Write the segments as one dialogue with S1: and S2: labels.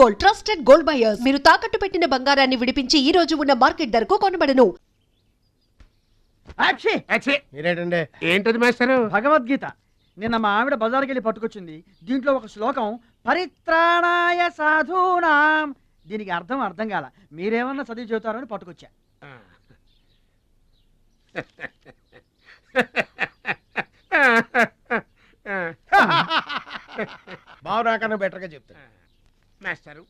S1: Gold, trusted gold buyers. మీరు తాకట్టు పెట్టిన బంగారాన్ని విడిపించి ఈ రోజు ఉన్న మార్కెట్ ధరకు కొనబడను.
S2: మీరేంటండి?
S3: ఏంటది మాస్టారు?
S4: భగవద్గీత. నిన్న మా ఆవిడ బజార్కి వెళ్ళి పట్టుకొచ్చింది. దీంట్లో ఒక శ్లోకం పరిత్రాణాయ సాధూనాం. దీనికి అర్థం కాల. మీరేమన్నా చదివి చెబుతారని పట్టుకొచ్చా.
S2: బావు నాకన్నా బెటర్గా చెప్తాను.
S3: మాస్టారు,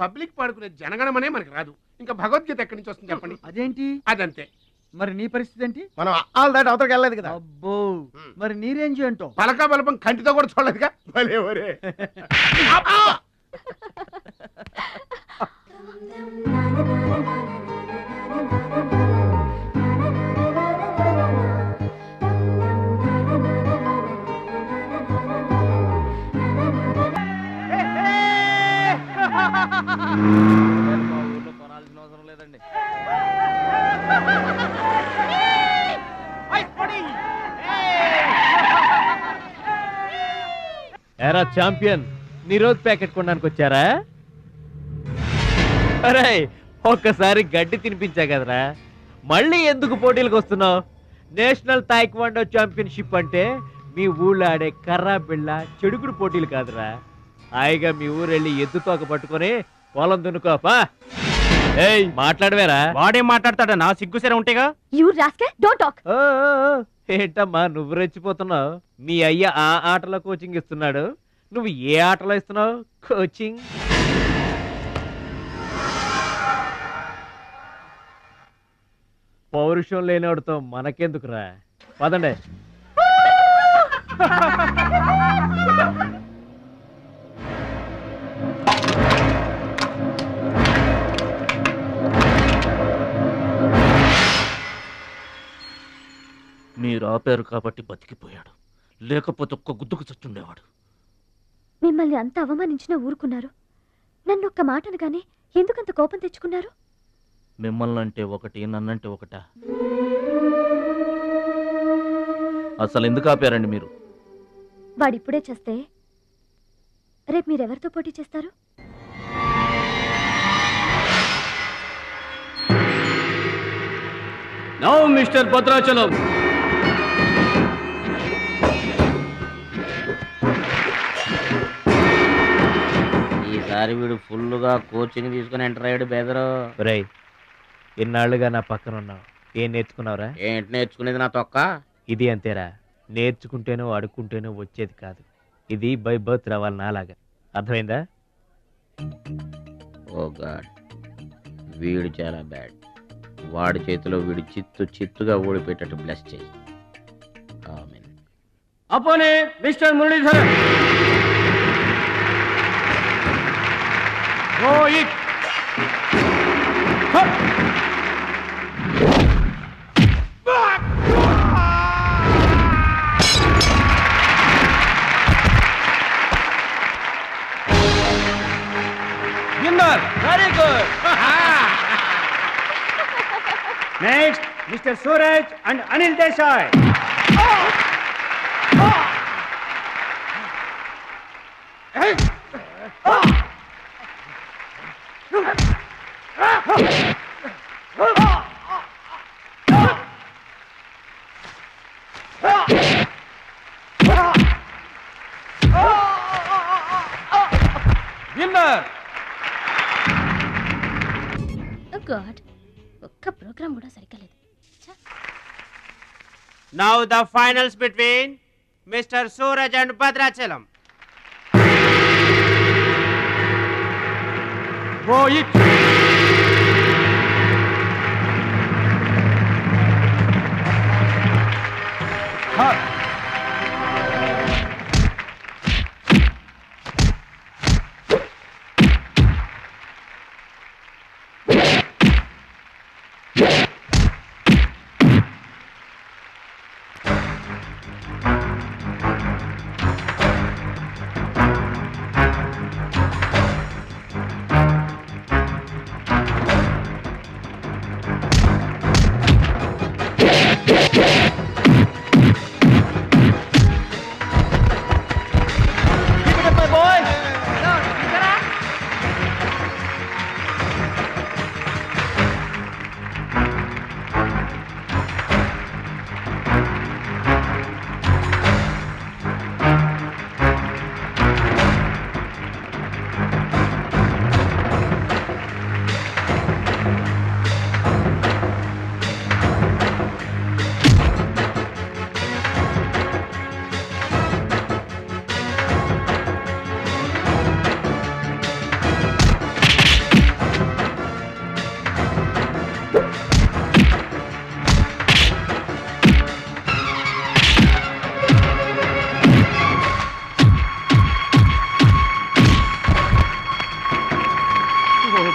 S3: పబ్లిక్ పాడుకునే జనగణమనే మనకు రాదు, ఇంకా భగవద్గీత ఎక్కడి నుంచి వస్తుంది చెప్పండి?
S4: అదేంటి?
S3: అదంతే.
S4: మరి నీ పరిస్థితి ఏంటి?
S2: మనం ఆల్ దాటి అవతలకి వెళ్ళలేదు కదా.
S4: అబ్బో, మరి నీ రేంజ్ ఏంటో?
S3: పలక బలపం కంటితో కూడా చూడలేదుగా. భలే ఒరే.
S4: కొనాల్సిన అవసరం లేదండి.
S5: ఎరా ఛాంపియన్, నీ రోజు ప్యాకెట్ కొనడానికి వచ్చారా? అరే, ఒక్కసారి గడ్డి తినిపించా కదరా, మళ్ళీ ఎందుకు పోటీలకు వస్తున్నావు? నేషనల్ తాయిక్వాండో ఛాంపియన్షిప్ అంటే మీ ఊళ్ళో ఆడే కర్రా బిళ్ళ చెడుగుడు పోటీలు కాదురా. హాయిగా మీ ఊరెళ్ళి ఎద్దు తోక పట్టుకొని పొలం దున్నుకోపా. ఏయ్, మాట్లాడవేరా?
S6: వాడేం మాట్లాడతాడా? నా సిగ్గుసేర ఉంటేగా.
S5: ఏంటమ్మా నువ్వు రెచ్చిపోతున్నావు? మీ అయ్య ఆ ఆటలో కోచింగ్ ఇస్తున్నాడు, నువ్వు ఏ ఆటలో ఇస్తున్నావు కోచింగ్? పౌరుషం లేనివాడితో మనకెందుకురా, పదండి.
S6: మీరు ఆపారు కాబట్టి బతికిపోయాడు, లేకపోతే ఒక్క గుద్దుకు చచ్చుండేవాడు.
S7: మిమ్మల్ని అంత అవమానించినా ఊరుకున్నారు. నన్ను ఒక్క మాట అనగానే ఎందుకంత కోపం తెచ్చుకున్నారు?
S6: మిమ్మల్ని అంటే ఒకటి, నన్నంటే ఒకటా? అసలు ఎందుకు ఆపారండి మీరు?
S7: వాడిప్పుడే చేస్తే రేపు మీరెవరితో పోటీ చేస్తారు?
S6: నౌ మిస్టర్ భద్రాచలం, ఈసారి వీడు ఫుల్గా కోచింగ్ తీసుకుని ఎంటర్ అయ్యాడు. బెదరు
S5: రేయ్, ఇన్నాళ్ళుగా నా పక్కన ఉన్నావు, ఏం నేర్చుకున్నావురా?
S6: ఏంటి నేర్చుకునేది నా తొక్క?
S5: ఇది అంతేరా, నేర్చుకుంటేనో అడుక్కుంటేనో వచ్చేది కాదు. ఇది బై బర్త్ రావాలి నాలాగా, అర్థమైందా?
S6: ఓ గాడ్, వీడు చాలా బ్యాడ్. వాడి చేతిలో వీడు చిత్తుగా ఓడిపోయేటట్టు బ్లెస్ చేయి. ఆమేన్. అపోనే mister Muralidharan. Rohit
S4: very good. Next mister Suraj and Anil Desai.
S6: Winner.
S7: God, ఒక్క ప్రోగ్రామ్ కూడా సరిగ్గా లేదు.
S8: Now the finals between Mr. Suraj and Bhadrachalam.
S6: Rohit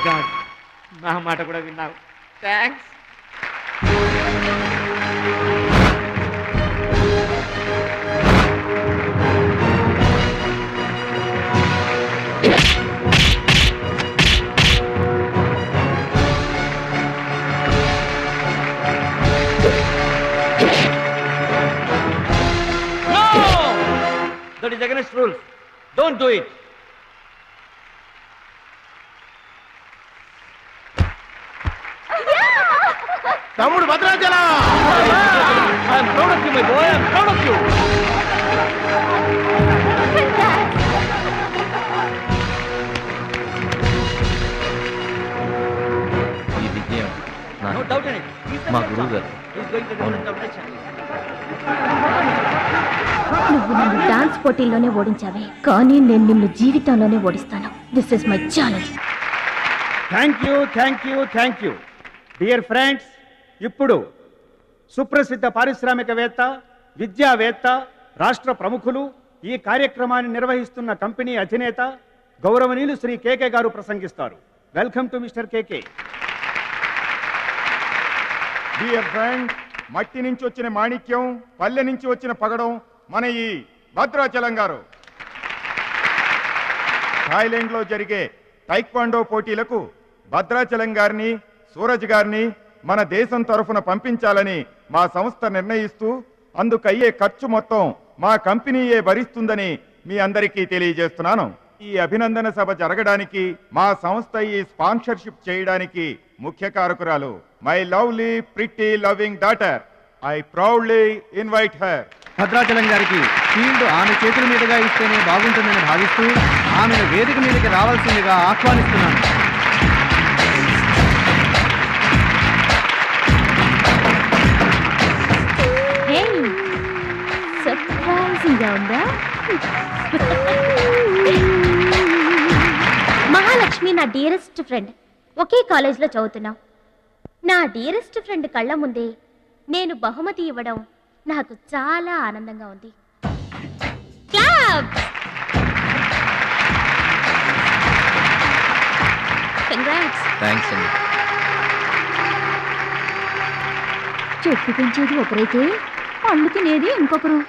S5: God, నా మాట కూడా విన్నావు. Thanks.
S6: That is against rules. Don't do it.
S2: తమ్ముడు Bhadrachalam.
S6: I am proud of you, my boy. I am proud of you. ఈ విజయం no doubt in it. మా గురువు గారు. He's going to do it competition.
S7: నువ్వు నన్ను డాన్స్ పోటీల్లోనే ఓడించావే, కానీ నేను నిన్ను జీవితంలోనే ఓడిస్తాను. This is my challenge.
S4: Thank you dear friends. ఇప్పుడు సుప్రసిద్ధ పారిశ్రామికవేత్త, విద్యావేత్త, రాష్ట్ర ప్రముఖులు, ఈ కార్యక్రమాన్ని నిర్వహిస్తున్న కంపెనీ అధినేత గౌరవనీయులు శ్రీ కేకే గారు ప్రసంగిస్తారు. Welcome to mister KK.
S9: Dear friend, మట్టి నుంచి వచ్చిన మాణిక్యం, పల్లె నుంచి వచ్చిన పగడం మన ఈ భద్రాచలం గారు. థాయిలాండ్లో జరిగే టైక్వాండో పోటీలకు భద్రాచలం గారిని, సూరజ్ గారిని మన దేశం తరఫున పంపించాలని మా సంస్థ నిర్ణయిస్తూ అందుకయ్యే ఖర్చు మొత్తం మా కంపెనీయే భరిస్తుందని మీ అందరికీ తెలియజేస్తున్నాను. ఈ అభినందన సభ జరగడానికి మా సంస్థ ఈ స్పాన్సర్షిప్ చేయడానికి ముఖ్య కారకురాలు my lovely pretty loving daughter. I proudly invite her.
S4: భద్రాచలం గారికి ఫీల్డ్ ఆమె చేతుల మీదుగా ఇస్తేనే బాగుంటుందని భావిస్తూ ఆమెను వేదిక మీదకి రావాల్సిందిగా ఆహ్వానిస్తున్నాను.
S7: సర్ప్రైజింగ్గా ఉందా? మహాలక్ష్మి నా డియరెస్ట్ ఫ్రెండ్. ఒకే కాలేజ్లో చదువుతున్నాం. నా డియరెస్ట్ ఫ్రెండ్ కళ్ళ ముందే నేను బహుమతి ఇవ్వడం నాకు చాలా ఆనందంగా ఉంది. కంగ్రాట్స్.
S6: థ్యాంక్స్ అండి.
S7: చెట్టు పెంచేది ఒకరైతే పళ్ళు తినేది ఇంకొకరు.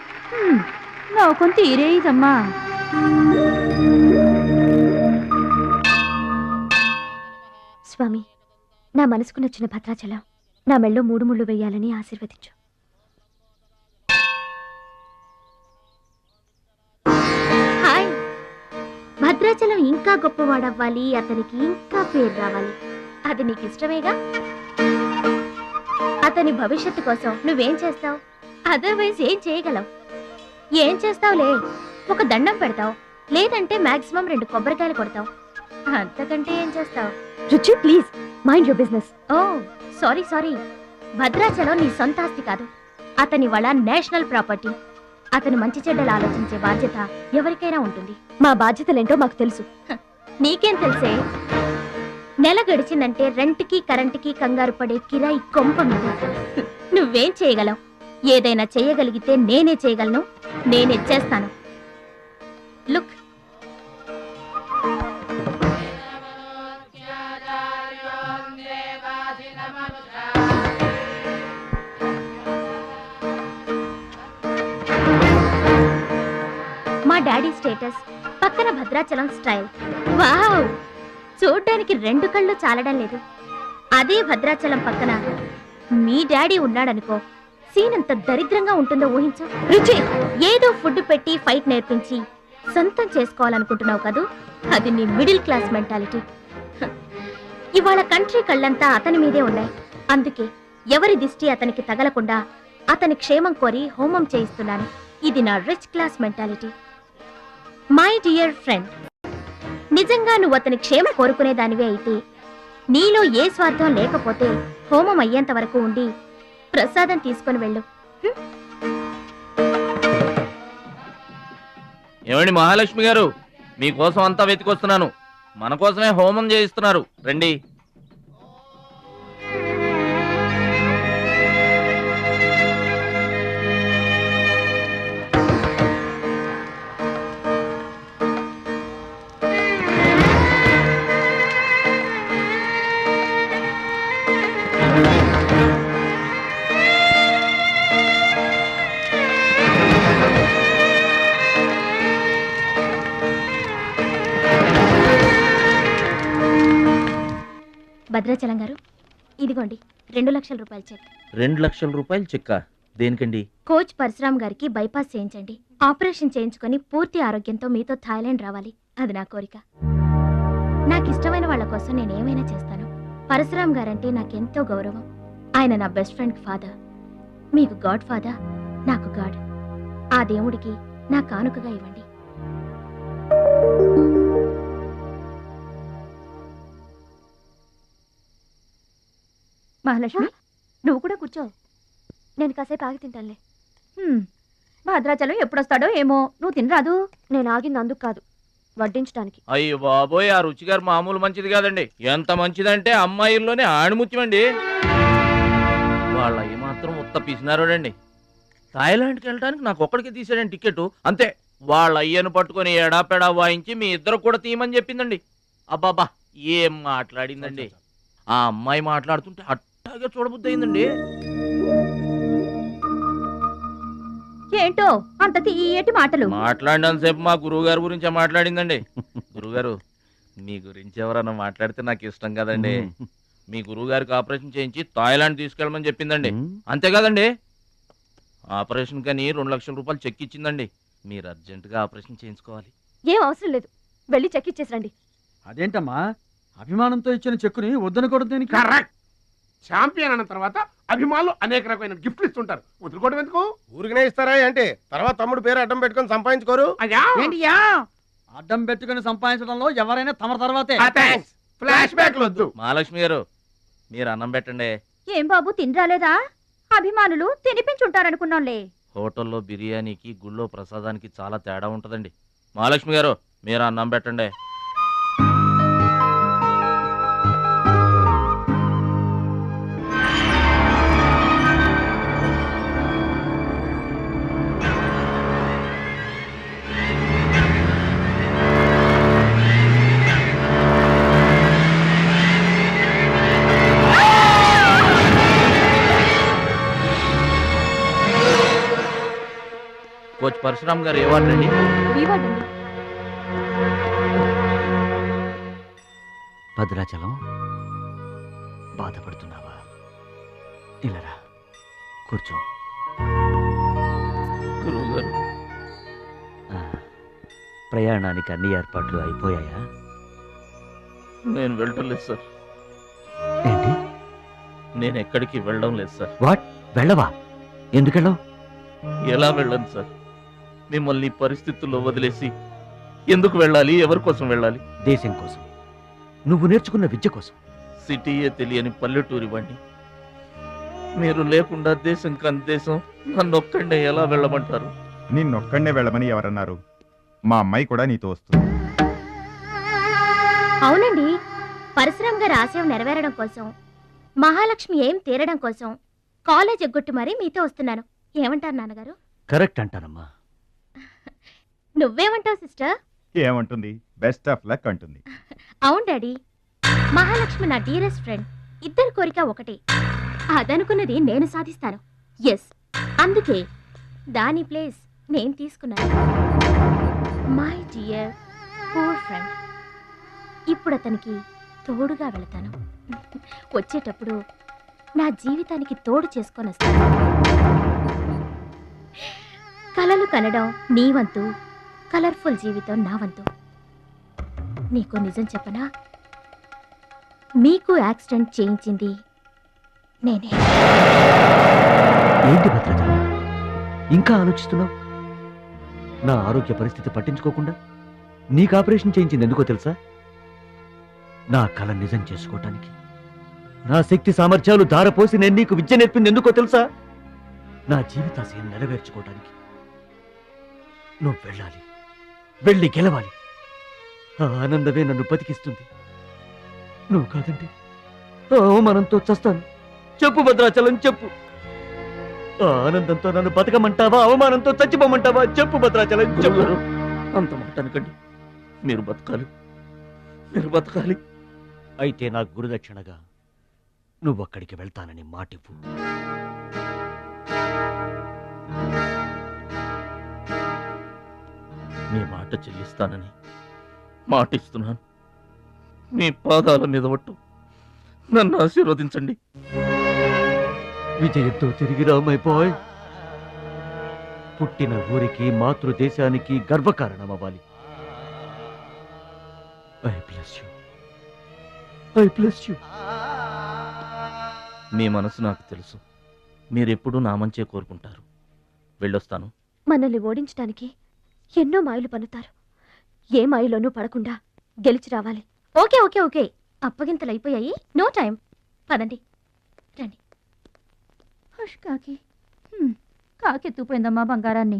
S7: లోకం తీరేదమ్మా. స్వామి, నా మనసుకు నచ్చిన భద్రాచలం నా మెళ్ళో 3 ముళ్ళు వేయాలని ఆశీర్వదించు. హాయ్. భద్రాచలం ఇంకా గొప్పవాడవ్వాలి, అతనికి ఇంకా పేరు రావాలి. అది నీకు ఇష్టమేగా? అతని భవిష్యత్తు కోసం నువ్వేం చేస్తావు? అదర్వైజ్ ఏం చేయగలవు? ఏం చేస్తావులే, ఒక దండం పెడతావు, లేదంటే మాక్సిమం 2 కొబ్బరికాయలు కొడతావు. అంతకంటే ఏం చేస్తావు? Ruchi, please mind your business. Oh sorry. Bhadrachalam నీ సొంత ఆస్తి కాదు, అతని వాళ్ళ నేషనల్ ప్రాపర్టీ. అతను మంచి చెడ్డలు ఆలోచించే బాధ్యత ఎవరికైనా ఉంటుంది. మా బాధ్యతలేంటో మాకు తెలుసు. నీకేం తెలుసే? నెల గడిచిందంటే రెంట్కి కరెంటుకి కంగారు పడే కిరాయి కొంప మీద. నువ్వేం చేయగలవు? ఏదైనా చేయగలిగితే నేనే చేయగలను, నేనే చేస్తాను. లుక్, మా డాడీ స్టేటస్ పక్కన భద్రాచలం స్టైల్. వావ్, చూడ్డానికి 2 కళ్ళు చాలడం లేదు. అదే భద్రాచలం పక్కన మీ డాడీ ఉన్నాడనుకో, సీన్ ఎంత దరిద్రంగా ఉంటుందో ఊహించు. రుచి, ఏదో ఫుడ్ పెట్టి ఫైట్ నేర్పించి సొంతం చేసుకోవాలనుకుంటున్నావు కదూ, అది నీ మిడిల్ క్లాస్ మెంటాలిటీ. ఇవాళ కంట్రీ కళ్ళంతా అతని మీదే ఉన్నాయి. అందుకే ఎవరి దిష్టి అతనికి తగలకుండా అతని క్షేమం కోరి హోమం చేయిస్తున్నాను. ఇది నా rich class mentality. My dear friend, నిజంగా నువ్వు అతని క్షేమం కోరుకునేదానివే అయితే, నీలో ఏ స్వార్థం లేకపోతే హోమం అయ్యేంత వరకు ఉండి ప్రసాదం తీసుకొని వెళ్ళు.
S6: ఏమండి మహాలక్ష్మి గారు, మీకోసం అంతా వెతికొస్తున్నాను. మన కోసమే హోమం చేయిస్తున్నారు, రండి.
S7: భద్రాచలం గారు, ఇదిగోండి 2 లక్షల రూపాయల చెక్.
S6: 2 లక్షల రూపాయలు చెక్క దేనికండి?
S7: కోచ్ పరశురామ్ గారికి బైపాస్ చేయించండి. ఆపరేషన్ చేయించుకొని పూర్తి ఆరోగ్యంతో మీతో థాయిలాండ్ రావాలి. అది నా కోరిక. నాకు ఇష్టమైన వాళ్ళ కోసం నేనేమైనా చేస్తాను. పరశురామ్ గారంటే నాకెంతో గౌరవం. ఆయన నా బెస్ట్ ఫ్రెండ్ ఫాదర్. మీకు గాడ్ ఫాదర్, నాకు గాడ్. ఆ దేవుడికి నా కానుకగా ఇవ్వండి.
S10: మహాలక్ష్మి, నువ్వు కూడా కూర్చో. నేను కాసేపు ఆగి తింటానులే. భద్రాచలం ఎప్పుడొస్తాడో ఏమో, నువ్వు తినరాదు. నేను ఆగింది అందుకు కాదు, వడ్డించడానికి.
S6: అయ్యో బాబోయ్, ఆ రుచి గారు మామూలు మంచిది కాదండి. ఎంత మంచిదంటే అమ్మాయిల్లోనే ఆణిముత్యమండి. వాళ్ళ ఏమాత్రం ఉత్త పిసినారోడండి. థాయిలాండ్కి వెళ్ళడానికి నాకు ఒక్కడికి తీసాడండి టికెట్, అంతే. వాళ్ళ అయ్యను పట్టుకొని ఎడాపెడా వాయించి మీ ఇద్దరు కూడా తీయమని చెప్పిందండి. అబ్బాబా ఏం మాట్లాడిందండి. ఆ అమ్మాయి మాట్లాడుతుంటే అట్టాగే చూడబుద్ధి అయిందండి.
S10: ఏంటో అంత తీయటి మాటలు
S6: మాట్లాడినంతసేపు మా గురువు గారి గురించే మాట్లాడిందండి. గురుగారు, మీ గురించి ఎవరన్నా మాట్లాడితే నాకు ఇష్టం కదండి. మీ గురువు గారికి ఆపరేషన్ చేయించి థాయిలాండ్ తీసుకెళ్ళమని చెప్పిందండి. అంతే కదండి. ఆపరేషన్ కని 2 లక్షల రూపాయలు చెక్ ఇచ్చిందండి. మీరు అర్జెంటుగా ఆపరేషన్ చేయించుకోవాలి.
S10: ఏం అవసరం లేదు, వెళ్ళి చెక్ ఇచ్చేసరండి.
S4: అదేంటమ్మా, అభిమానంతో ఇచ్చిన చెక్కుని వద్దనకూడదు.
S3: కరెక్ట్. ఛాంపియన్ అన్న తర్వాత అభిమానులు అనేక రకమైన గిఫ్ట్లు ఇస్తుంటారు. వదులుకోవడం ఎందుకు?
S2: ఊరికనే ఇస్తారా అంటే తర్వాత తమ్ముడు పేరు అడ్డం పెట్టుకొని సంపాదించుకోరు.
S4: అడ్డం పెట్టుకుని సంపాదించడంలో ఎవరైనా తమ తర్వాతే.
S3: ఫ్లాష్ బ్యాక్ వద్దు.
S6: మహాలక్ష్మి గారు, మీరు అన్నం పెట్టండి.
S10: ఏం బాబు, తినరాలేదా? అభిమానులు తినిపించుంటారనుకున్నాంలే.
S6: హోటల్లో బిర్యానీకి గుళ్ళో ప్రసాదానికి చాలా తేడా ఉంటుందండి. మహాలక్ష్మి గారు, మీరు అన్నం పెట్టండి. కోచ్ పరశురామ్ గారు ఏ వార్డు అండి?
S5: భద్రాచలం, బాధపడుతున్నావా? ఇలారా కూర్చో.
S6: గురువు గారు,
S5: ప్రయాణానికి అన్ని ఏర్పాట్లు అయిపోయాయా?
S6: నేను వెళ్ళటం లేదు సార్.
S5: ఏంటి?
S6: నేను ఎక్కడికి వెళ్ళడం లేదు సార్.
S5: వాట్? వెళ్ళవా? ఎందుకెళ్ళవు?
S6: ఎలా వెళ్ళను సార్? మిమ్మల్ని పరిస్థితుల్లో వదిలేసి ఎందుకు వెళ్ళాలి? ఎవరి కోసం వెళ్ళాలి?
S5: దేశం కోసం, నువ్వు నేర్చుకున్న విద్య కోసం.
S6: సిటీయే తెలియని పల్లెటూరి వాణ్ణి. మీరు లేకుండా దేశం కాని దేశం నన్నొక్కడే ఎలా వెళ్ళమంటారు?
S9: నిన్నొక్కడే వెళ్ళమని ఎవరన్నారు? మా అమ్మాయి కూడా నీతో వస్తుంది.
S7: అవునండి, పరశురామ్ గారి ఆశయం నెరవేరడం కోసం, మహాలక్ష్మి ఏం తీరడం కోసం కాలేజ్ ఎగ్గొట్టి మరీ మీతో వస్తున్నాను. ఏమంటారు నాన్నగారు?
S5: కరెక్ట్ అంటానమ్మా.
S7: నువ్వేమంటావు సిస్టర్?
S9: ఏమంటుంది? బెస్ట్ ఆఫ్ లక్ అంటుంది.
S7: అవును డాడీ, మహాలక్ష్మి నా డియరెస్ట్ ఫ్రెండ్. ఇద్దరి కోరిక ఒకటే, అదనుకున్నది నేను సాధిస్తాను. ఎస్, అందుకే దాని ప్లేస్ నేను తీసుకున్నాను. My dear poor friend. ఇప్పుడు అతనికి తోడుగా వెళతాను. వచ్చేటప్పుడు నా జీవితానికి తోడు చేసుకొని వస్తాను. కలలు కనడం నీ వంతు, కలర్ఫుల్ జీవితం నా వంతు. నీకు నిజం చెప్పనా? మీకు యాక్సిడెంట్ చేయించింది నేనే.
S5: ఏంటి భద్రాచలం, ఇంకా ఆలోచిస్తున్నావు? నా ఆరోగ్య పరిస్థితి పట్టించుకోకుండా నీకు ఆపరేషన్ చేయించింది ఎందుకో తెలుసా? నా కళ నిజం చేసుకోవటానికి. నా శక్తి సామర్థ్యాలు ధారపోసి నేను నీకు విద్య నేర్పింది ఎందుకో తెలుసా? నా జీవితాశయం నెరవేర్చుకోవటానికి. నువ్వు వెళ్ళాలి, వెళ్ళి గెలవాలి. ఆ ఆనందమే నన్ను బతికిస్తుంది. నువ్వు కాదంటే ఆ అవమానంతో చస్తాను. చెప్పు భద్రాచలం, చెప్పు. ఆ ఆనందంతో నన్ను బతకమంటావా, అవమానంతో చచ్చిపోమంటావా? చెప్పు భద్రాచలం, చెప్పు.
S6: అంత మాట అనకండి. మీరు బతకాలి, మీరు బతకాలి.
S5: అయితే నా గురుదక్షిణగా నువ్వు అక్కడికి వెళ్తానని మాటివ్వు.
S6: మీ మాట చెల్లిస్తానని మాటిస్తున్నాను. మీ పాదాల మీద ఒట్టు. నన్ను ఆశీర్వదించండి.
S5: విజయంతో తిరిగి రా మై బాయ్. పుట్టిన ఊరికి మాతృదేశానికి గర్వకారణం అవ్వాలి. I bless you. I bless you.
S6: మీ మనసు నాకు తెలుసు. మీరెప్పుడూ నా మంచే కోరుకుంటారు. వెళ్ళొస్తాను.
S10: మనల్ని ఓడించడానికి ఎన్నో మాయలు పన్నుతారు. ఏ మాయలోనూ పడకుండా గెలిచి రావాలి. ఓకే ఓకే ఓకే, అప్పగింతలు అయిపోయాయి. No time. పదండి రండి. హష్ కాకి. కాకెత్తుపోయిందమ్మా బంగారాన్ని.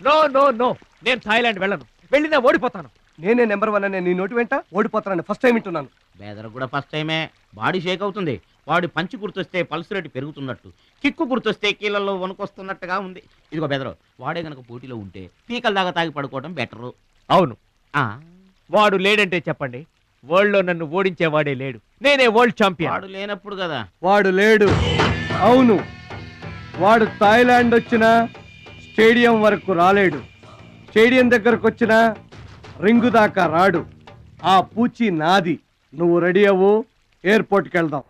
S5: నో నో నో, నేను థాయిలాండ్ వెళ్ళను. వెళ్ళినా ఓడిపోతాను.
S11: నేనే నెంబర్ 1 అనే నీ నోటి వెంట ఓడిపోతానని ఫస్ట్ టైం వింటున్నాను.
S6: బేదర కూడా ఫస్ట్ టైమే. బాడీ షేక్ అవుతుంది. వాడి పంచి గుర్తొస్తే పల్స్ రేటు పెరుగుతున్నట్టు, కిక్కు గుర్తొస్తే కీళ్ళల్లో వణుకొస్తున్నట్టుగా ఉంది. ఇదిగో బెదరు, వాడే గనక పోటీలో ఉంటే పీకల దాకా తాగి పడుకోవడం బెటరు.
S5: అవును, వాడు లేడంటే చెప్పండి. వరల్డ్ లో నన్ను ఓడించేవాడే లేడు. నేనే వరల్డ్ ఛాంపియన్.
S6: వాడు లేనప్పుడు కదా.
S11: వాడు లేడు. అవును, వాడు థాయిలాండ్ వచ్చినా స్టేడియం వరకు రాలేడు. స్టేడియం దగ్గరకు వచ్చినా రింగు దాకా రాడు. ఆ పూచి నాది. నువ్వు రెడీ అవ్వు, ఎయిర్పోర్ట్కి వెళ్దాం.